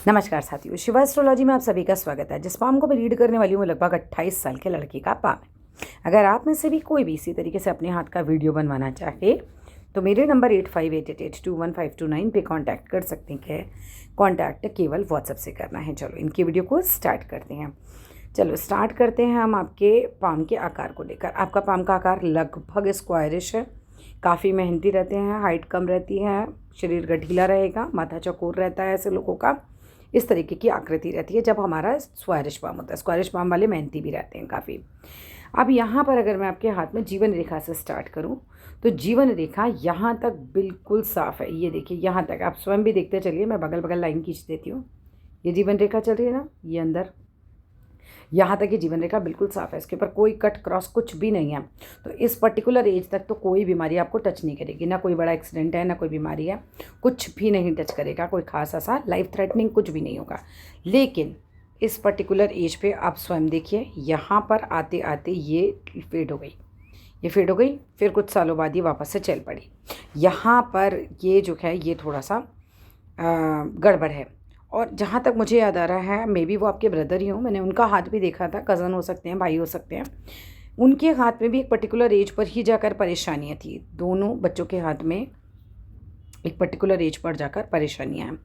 नमस्कार साथियों, शिवा एस्ट्रोलॉजी में आप सभी का स्वागत है। जिस पाम को मैं रीड करने वाली हूँ लगभग 28 साल के लड़की का पाम है। अगर आप में से भी कोई भी इसी तरीके से अपने हाथ का वीडियो बनवाना चाहे तो मेरे नंबर 8588821529 पे कांटेक्ट कर सकते हैं। कांटेक्ट केवल व्हाट्सएप से करना है। चलो इनकी वीडियो को स्टार्ट करते हैं। चलो स्टार्ट करते हैं हम आपके पाम के आकार को लेकर। आपका पाम का आकार लगभग स्क्वायरिश है, काफ़ी मेहनती रहते हैं, हाइट कम रहती है, शरीर गठीला रहेगा, माथा चौकोर रहता है ऐसे लोगों का। इस तरीके की आकृति रहती है जब हमारा स्क्वायरिश पाम होता है। स्क्वायरिश पाम वाले मेहनती भी रहते हैं काफ़ी। अब यहाँ पर अगर मैं आपके हाथ में जीवन रेखा से स्टार्ट करूँ तो जीवन रेखा यहाँ तक बिल्कुल साफ़ है। ये देखिए यहाँ तक, आप स्वयं भी देखते चलिए, मैं बगल बगल लाइन खींच देती हूँ। ये जीवन रेखा चल रही है ना, ये अंदर यहाँ तक ये जीवन रेखा बिल्कुल साफ़ है। इसके ऊपर कोई कट क्रॉस कुछ भी नहीं है। तो इस पर्टिकुलर एज तक तो कोई बीमारी आपको टच नहीं करेगी, ना कोई बड़ा एक्सीडेंट है, ना कोई बीमारी है, कुछ भी नहीं टच करेगा। कोई खास ऐसा लाइफ थ्रेटनिंग कुछ भी नहीं होगा। लेकिन इस पर्टिकुलर एज पे आप स्वयं देखिए, यहाँ पर आते आते ये फेड हो गई, ये फेड हो गई। फिर कुछ सालों बाद ये वापस से चल पड़ी। यहाँ पर ये जो है ये थोड़ा सा गड़बड़ है। और जहाँ तक मुझे याद आ रहा है, मे बी वो आपके ब्रदर ही हो, मैंने उनका हाथ भी देखा था, कज़न हो सकते हैं, भाई हो सकते हैं। उनके हाथ में भी एक पर्टिकुलर एज पर ही जाकर परेशानियाँ थी। दोनों बच्चों के हाथ में एक पर्टिकुलर एज पर जाकर परेशानियाँ हैं।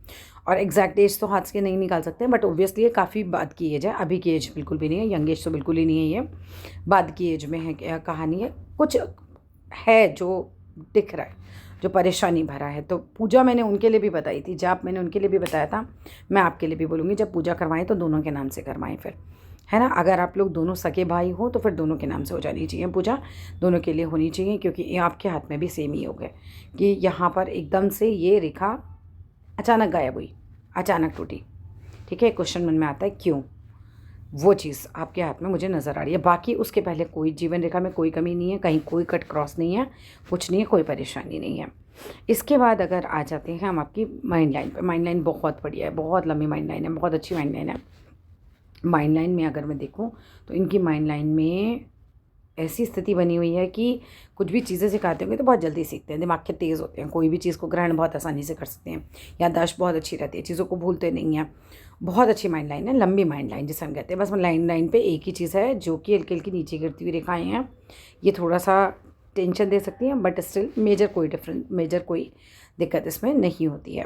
और एग्जैक्ट एज तो हाथ से नहीं निकाल सकते हैं, बट ऑब्वियसली ये काफ़ी बाद की एज है। अभी की एज बिल्कुल भी नहीं है, यंग एज तो बिल्कुल ही नहीं है, ये बाद की एज में है। कहानी है कुछ है जो दिख रहा है, जो परेशानी भरा है। तो पूजा मैंने उनके लिए भी बताई थी, जाप मैंने उनके लिए भी बताया था, मैं आपके लिए भी बोलूँगी। जब पूजा करवाएं तो दोनों के नाम से करवाएं फिर, है ना। अगर आप लोग दोनों सगे भाई हो तो फिर दोनों के नाम से हो जानी चाहिए पूजा, दोनों के लिए होनी चाहिए। क्योंकि ये आपके हाथ में भी सेम ही हो गए कि यहाँ पर एकदम से ये रेखा अचानक गायब हुई, अचानक टूटी। ठीक है, क्वेश्चन मन में आता है क्यों, वो चीज़ आपके हाथ में मुझे नज़र आ रही है। बाकी उसके पहले कोई जीवन रेखा में कोई कमी नहीं है, कहीं कोई कट क्रॉस नहीं है, कुछ नहीं है, कोई परेशानी नहीं है। इसके बाद अगर आ जाते हैं हम आपकी माइंड लाइन पर। माइंड लाइन बहुत बढ़िया है, बहुत लंबी माइंड लाइन है, बहुत अच्छी माइंड लाइन है। माइंड लाइन में अगर मैं देखूं तो इनकी माइंड लाइन में ऐसी स्थिति बनी हुई है कि कुछ भी चीज़ें सिखाते होंगे तो बहुत जल्दी सीखते हैं, दिमाग के तेज़ होते हैं, कोई भी चीज़ को ग्रहण बहुत आसानी से कर सकते हैं, याददाश्त बहुत अच्छी रहती है, चीज़ों को भूलते नहीं हैं। बहुत अच्छी माइंड लाइन है, लंबी माइंड लाइन जिसे हम कहते हैं। बस लाइन लाइन पे एक ही चीज़ है जो कि हल्की हल्की नीचे गिरती हुई रेखाएँ हैं, ये थोड़ा सा टेंशन दे सकती हैं, बट स्टिल मेजर कोई दिक्कत इसमें नहीं होती है।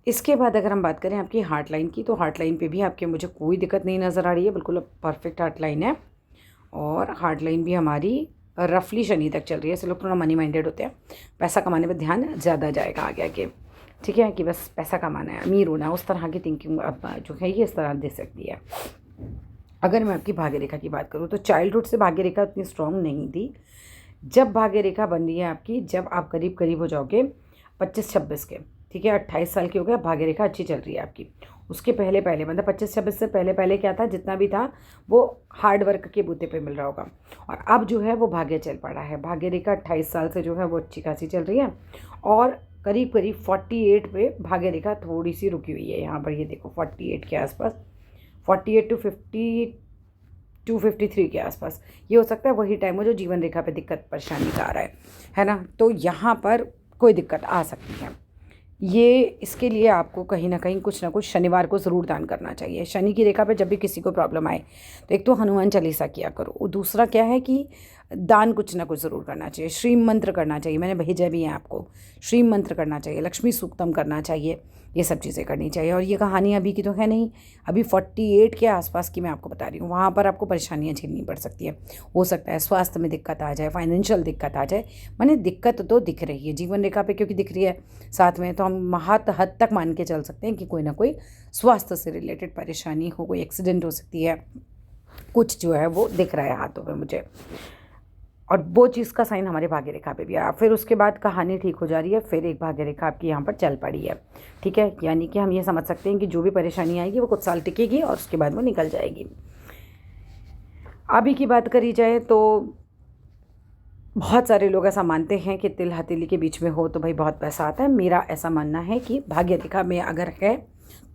इसके बाद अगर हम बात करें आपकी हार्ट लाइन की, तो हार्ट लाइन पे भी आपके मुझे कोई दिक्कत नहीं नज़र आ रही है, बिल्कुल परफेक्ट हार्ट लाइन है। और हार्ट लाइन भी हमारी रफली शनि तक चल रही है। ऐसे लोग थोड़ा मनी माइंडेड होते हैं, पैसा कमाने पे ध्यान ज़्यादा जाएगा आगे आगे। ठीक है, कि बस पैसा कमाना है, अमीर होना है, उस तरह की थिंकिंग अब जो है ये इस तरह दे सकती है। अगर मैं आपकी भाग्य रेखा की बात करूँ तो चाइल्डहुड से भाग्य रेखा उतनी स्ट्रॉन्ग नहीं थी। जब भाग्य रेखा बन रही है आपकी, जब आप करीब करीब हो जाओगे 25-26 के, ठीक है, 28 साल की हो गया, भाग्य रेखा अच्छी चल रही है आपकी। उसके पहले पहले मतलब 25-26 से पहले पहले क्या था, जितना भी था वो हार्ड वर्क के बूते पे मिल रहा होगा। और अब जो है वो भाग्य चल पड़ा है। भाग्य रेखा 28 साल से जो है वो अच्छी खासी चल रही है। और करीब करीब 48 पे भाग्य रेखा थोड़ी सी रुकी हुई है। यहाँ पर ये देखो 48 के आसपास, 48 टू 52-53 के आसपास ये हो सकता है वही टाइम हो जो जीवन रेखा पे दिक्कत परेशानी का आ रहा है ना। तो यहाँ पर कोई दिक्कत आ सकती है। ये इसके लिए आपको कहीं ना कहीं कुछ ना कुछ शनिवार को ज़रूर दान करना चाहिए। शनि की रेखा पे जब भी किसी को प्रॉब्लम आए तो एक तो हनुमान चालीसा किया करो, और दूसरा क्या है कि दान कुछ ना कुछ ज़रूर करना चाहिए। श्रीम मंत्र करना चाहिए, मैंने भेजा भी है आपको। श्रीम मंत्र करना चाहिए, लक्ष्मी सूक्तम करना चाहिए, ये सब चीज़ें करनी चाहिए। और ये कहानी अभी की तो है नहीं, अभी 48 के आसपास की मैं आपको बता रही हूँ। वहाँ पर आपको परेशानियाँ झेलनी पड़ सकती है। हो सकता है स्वास्थ्य में दिक्कत आ जाए, फाइनेंशियल दिक्कत आ जाए, माने दिक्कत तो दिख रही है जीवन रेखा पे, क्योंकि दिख रही है साथ में, तो हम महत हद तक मान के चल सकते हैं कि कोई ना कोई स्वास्थ्य से रिलेटेड परेशानी हो, कोई एक्सीडेंट हो सकती है, कुछ जो है वो दिख रहा है हाथों में मुझे। और वो चीज़ का साइन हमारे भाग्य रेखा पे भी आया। फिर उसके बाद कहानी ठीक हो जा रही है, फिर एक भाग्य रेखा आपकी यहाँ पर चल पड़ी है। ठीक है, यानी कि हम ये समझ सकते हैं कि जो भी परेशानी आएगी वो कुछ साल टिकेगी और उसके बाद वो निकल जाएगी। अभी की बात करी जाए तो बहुत सारे लोग ऐसा मानते हैं कि तिल हथेली के बीच में हो तो भाई बहुत पैसा आता है। मेरा ऐसा मानना है कि भाग्य रेखा में अगर है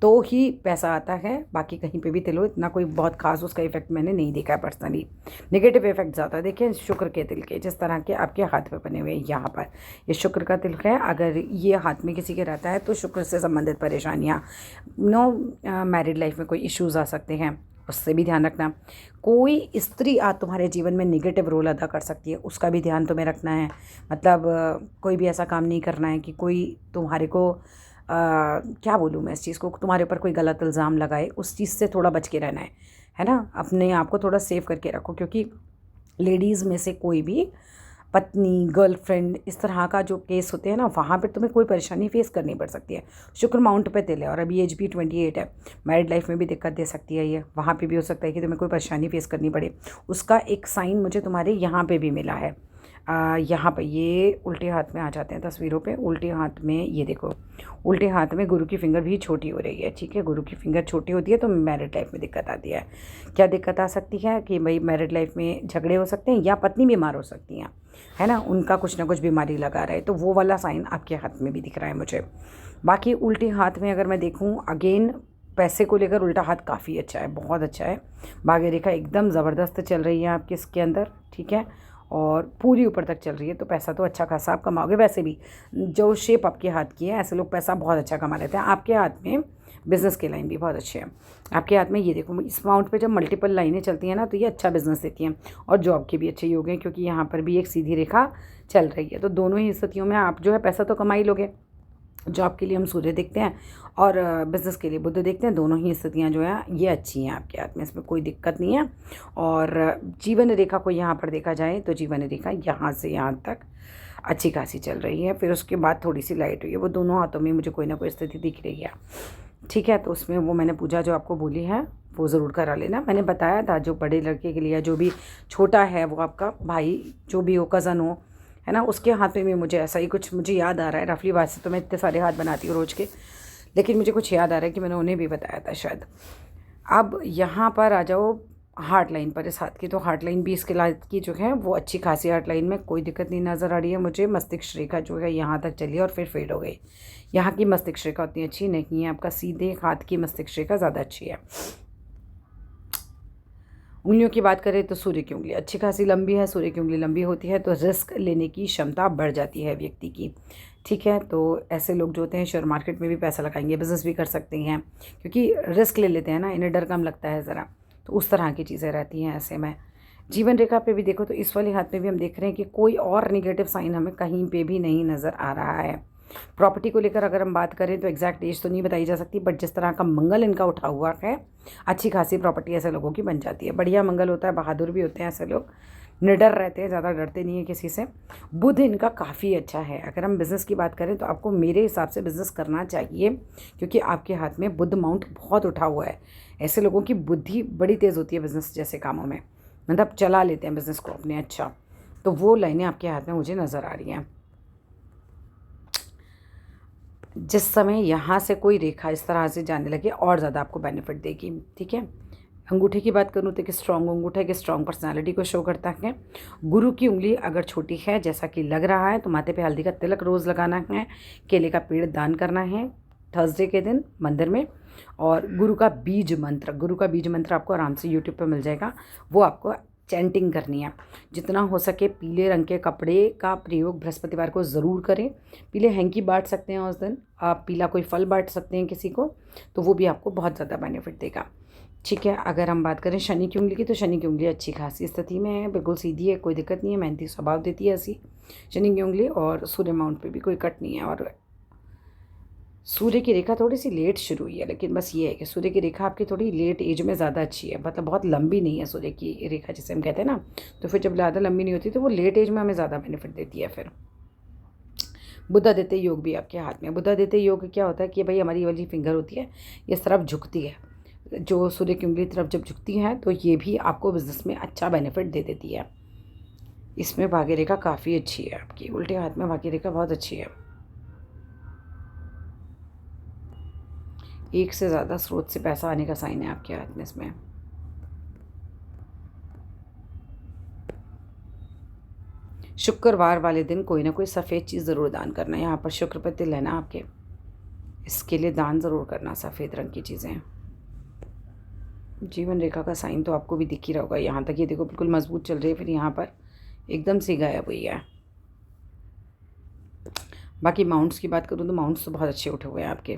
तो ही पैसा आता है। बाकी कहीं पे भी तिल हो, इतना कोई बहुत खास उसका इफेक्ट मैंने नहीं देखा है पर्सनली। नेगेटिव इफेक्ट ज़्यादा है। देखिए शुक्र के तिल के जिस तरह के आपके हाथ पे बने हुए हैं, यहाँ पर ये शुक्र का तिल है। अगर ये हाथ में किसी के रहता है तो शुक्र से संबंधित परेशानियाँ, मैरिड लाइफ में कोई इश्यूज़ आ सकते हैं, उससे भी ध्यान रखना। कोई स्त्री आज तुम्हारे जीवन में नेगेटिव रोल अदा कर सकती है, उसका भी ध्यान तुम्हें रखना है। मतलब कोई भी ऐसा काम नहीं करना है कि कोई तुम्हारे को क्या बोलूँ मैं इस चीज़ को, तुम्हारे ऊपर कोई गलत इल्ज़ाम लगाए, उस चीज़ से थोड़ा बच के रहना है ना। अपने आप को थोड़ा सेव करके रखो, क्योंकि लेडीज़ में से कोई भी पत्नी, गर्लफ्रेंड, इस तरह का जो केस होते हैं ना, वहाँ पर तुम्हें कोई परेशानी फेस करनी पड़ सकती है। शुक्र माउंट पे तिल है और अभी एज भी 28 है। मैरिड लाइफ में भी दिक्कत दे सकती है ये, वहाँ पे भी हो सकता है कि तुम्हें कोई परेशानी फेस करनी पड़े। उसका एक साइन मुझे तुम्हारे यहाँ पे भी मिला है। यहाँ पे ये उल्टे हाथ में आ जाते हैं तस्वीरों पे। उल्टे हाथ में ये देखो, उल्टे हाथ में गुरु की फिंगर भी छोटी हो रही है। ठीक है, गुरु की फिंगर छोटी होती है तो मैरिड लाइफ में दिक्कत आती है। क्या दिक्कत आ सकती है कि भाई मैरिड लाइफ में झगड़े हो सकते हैं या पत्नी बीमार हो सकती हैं, है ना, उनका कुछ ना कुछ बीमारी लगा रहा है, तो वो वाला साइन आपके हाथ में भी दिख रहा है मुझे। बाकी उल्टे हाथ में अगर मैं देखूँ, अगेन पैसे को लेकर उल्टा हाथ काफ़ी अच्छा है, बहुत अच्छा है। भाग्य रेखा एकदम ज़बरदस्त चल रही है आपके इसके अंदर। ठीक है, और पूरी ऊपर तक चल रही है, तो पैसा तो अच्छा खासा आप कमाओगे। वैसे भी जो शेप आपके हाथ की है, ऐसे लोग पैसा बहुत अच्छा कमा लेते हैं। आपके हाथ में बिज़नेस की लाइन भी बहुत अच्छी है। आपके हाथ में ये देखो, इस माउंट पे जब मल्टीपल लाइनें चलती हैं ना, तो ये अच्छा बिजनेस देती हैं। और जॉब के भी अच्छे योग हैं, क्योंकि यहाँ पर भी एक सीधी रेखा चल रही है। तो दोनों ही स्थितियों में आप जो है पैसा तो कमा ही लोगे। जॉब के लिए हम सूर्य देखते हैं और बिज़नेस के लिए बुध देखते हैं। दोनों ही स्थितियाँ जो हैं ये अच्छी हैं आपके हाथ में, इसमें कोई दिक्कत नहीं है। और जीवन रेखा को यहाँ पर देखा जाए तो जीवन रेखा यहाँ से यहाँ तक अच्छी खासी चल रही है। फिर उसके बाद थोड़ी सी लाइट हुई है। वो दोनों हाथों में मुझे कोई ना कोई स्थिति दिख रही है। ठीक है, तो उसमें वो मैंने पूजा जो आपको बोली है वो ज़रूर करा लेना। मैंने बताया था जो बड़े लड़के के लिए, जो भी छोटा है वो आपका भाई जो भी हो, कज़न हो, है ना, उसके हाथ में भी मुझे ऐसा ही कुछ मुझे याद आ रहा है। रफली बात से तो मैं इतने सारे हाथ बनाती हूँ रोज़ के, लेकिन मुझे कुछ याद आ रहा है कि मैंने उन्हें भी बताया था शायद। अब यहाँ पर आ जाओ हार्ट लाइन पर, इस हाथ की। तो हार्ट लाइन भी इसके लाइट की जो है वो अच्छी खासी हार्ट लाइन में कोई दिक्कत नहीं नज़र आ रही है मुझे। मस्तिष्क रेखा जो है यहाँ तक चली और फिर फेड हो गई। यहाँ की मस्तिष्क रेखा उतनी अच्छी नहीं है, आपका सीधे हाथ की मस्तिष्क रेखा ज़्यादा अच्छी है। उंगलियों की बात करें तो सूर्य की उंगली अच्छी खासी लंबी है। सूर्य की उंगली लंबी होती है तो रिस्क लेने की क्षमता बढ़ जाती है व्यक्ति की। ठीक है, तो ऐसे लोग जो होते हैं शेयर मार्केट में भी पैसा लगाएंगे, बिजनेस भी कर सकते हैं, क्योंकि रिस्क ले लेते हैं ना, इन्हें डर कम लगता है ज़रा, तो उस तरह की चीज़ें रहती हैं ऐसे में। जीवन रेखा पे भी देखो तो इस वाले हाथ में भी हम देख रहे हैं कि कोई और निगेटिव साइन हमें कहीं पे भी नहीं नज़र आ रहा है। प्रॉपर्टी को लेकर अगर हम बात करें तो एग्जैक्ट एज तो नहीं बताई जा सकती, बट जिस तरह का मंगल इनका उठा हुआ है, अच्छी खासी प्रॉपर्टी ऐसे लोगों की बन जाती है। बढ़िया मंगल होता है, बहादुर भी होते हैं ऐसे लोग, निडर रहते हैं, ज़्यादा डरते नहीं है किसी से। बुध इनका काफ़ी अच्छा है। अगर हम बिज़नेस की बात करें तो आपको मेरे हिसाब से बिज़नेस करना चाहिए, क्योंकि आपके हाथ में बुध माउंट बहुत उठा हुआ है। ऐसे लोगों की बुद्धि बड़ी तेज़ होती है बिज़नेस जैसे कामों में, मतलब चला लेते हैं बिज़नेस को अपने। अच्छा, तो वो लाइनें आपके हाथ में मुझे नज़र आ रही हैं। जिस समय यहाँ से कोई रेखा इस तरह से जाने लगे और ज़्यादा आपको बेनिफिट देगी। ठीक है, अंगूठे की बात करूँ तो एक स्ट्रॉन्ग अंगूठा है कि स्ट्रॉन्ग पर्सनालिटी को शो करता है। गुरु की उंगली अगर छोटी है जैसा कि लग रहा है, तो माथे पे हल्दी का तिलक रोज़ लगाना है, केले का पेड़ दान करना है थर्सडे के दिन मंदिर में। और गुरु का बीज मंत्र आपको आराम से यूट्यूब पर मिल जाएगा, वो आपको चैंटिंग करनी है। जितना हो सके पीले रंग के कपड़े का प्रयोग बृहस्पतिवार को ज़रूर करें। पीले हैंकी बांट सकते हैं उस दिन, आप पीला कोई फल बांट सकते हैं किसी को, तो वो भी आपको बहुत ज़्यादा बेनिफिट देगा। ठीक है, अगर हम बात करें शनि की उंगली की, तो शनि की उंगली अच्छी खासी स्थिति में है, बिल्कुल सीधी है, कोई दिक्कत नहीं है, मेहनती स्वभाव देती है ऐसी शनि की उंगली। और सूर्य माउंट पे भी कोई कट नहीं है। और सूर्य की रेखा थोड़ी सी लेट शुरू हुई है, लेकिन बस ये है कि सूर्य की रेखा आपकी थोड़ी लेट एज में ज़्यादा अच्छी है, मतलब बहुत लंबी नहीं है सूर्य की रेखा जिसे हम कहते हैं ना। तो फिर जब ज़्यादा लंबी नहीं होती तो वो लेट एज में हमें ज़्यादा बेनिफिट देती है। फिर बुधादित्य योग भी आपके हाथ में। बुधादित्य योग क्या होता है कि भाई हमारी वाली फिंगर होती है इस तरफ झुकती है, जो सूर्य की उंगली तरफ जब झुकती है तो ये भी आपको बिजनेस में अच्छा बेनिफिट दे देती है। इसमें भाग्य रेखा काफ़ी अच्छी है आपकी, उल्टे हाथ में भाग्य रेखा बहुत अच्छी है। एक से ज़्यादा स्रोत से पैसा आने का साइन है आपके हाथ में इसमें। शुक्रवार वाले दिन कोई ना कोई सफ़ेद चीज़ ज़रूर दान करना है। यहाँ पर शुक्र पर तिल है ना आपके, इसके लिए दान ज़रूर करना सफ़ेद रंग की चीज़ें। जीवन रेखा का साइन तो आपको भी दिख ही रहा होगा। यहाँ तक ये देखो बिल्कुल मजबूत चल रही है, फिर यहाँ पर एकदम से गायब हुई है। बाकी माउंट्स की बात करूँ तो माउंट्स तो बहुत अच्छे उठे हुए हैं आपके,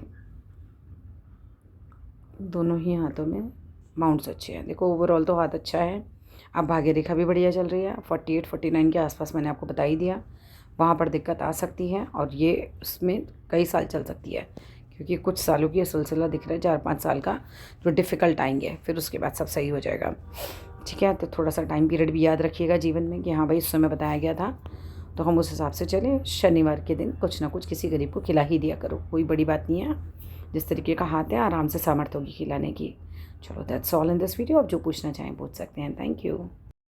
दोनों ही हाथों में माउंट्स अच्छे हैं। देखो ओवरऑल तो हाथ अच्छा है। अब भाग्य रेखा भी बढ़िया चल रही है, 48-49 के आसपास मैंने आपको बता ही दिया। वहाँ पर दिक्कत आ सकती है और ये उसमें कई साल चल सकती है, क्योंकि कुछ सालों की ये सिलसिला दिख रहा है, 4-5 साल का जो डिफ़िकल्ट आएंगे, फिर उसके बाद सब सही हो जाएगा। ठीक है, तो थोड़ा सा टाइम पीरियड भी याद रखिएगा जीवन में कि हाँ भाई इस समय बताया गया था, तो हम उस हिसाब से चलें। शनिवार के दिन कुछ ना कुछ किसी गरीब को खिला ही दिया करो, कोई बड़ी बात नहीं है। जिस तरीके का हाथ है आराम से सामर्थ्य होगी खिलाने की। चलो that's all in this video. आप जो पूछना चाहें पूछ सकते हैं। Thank you.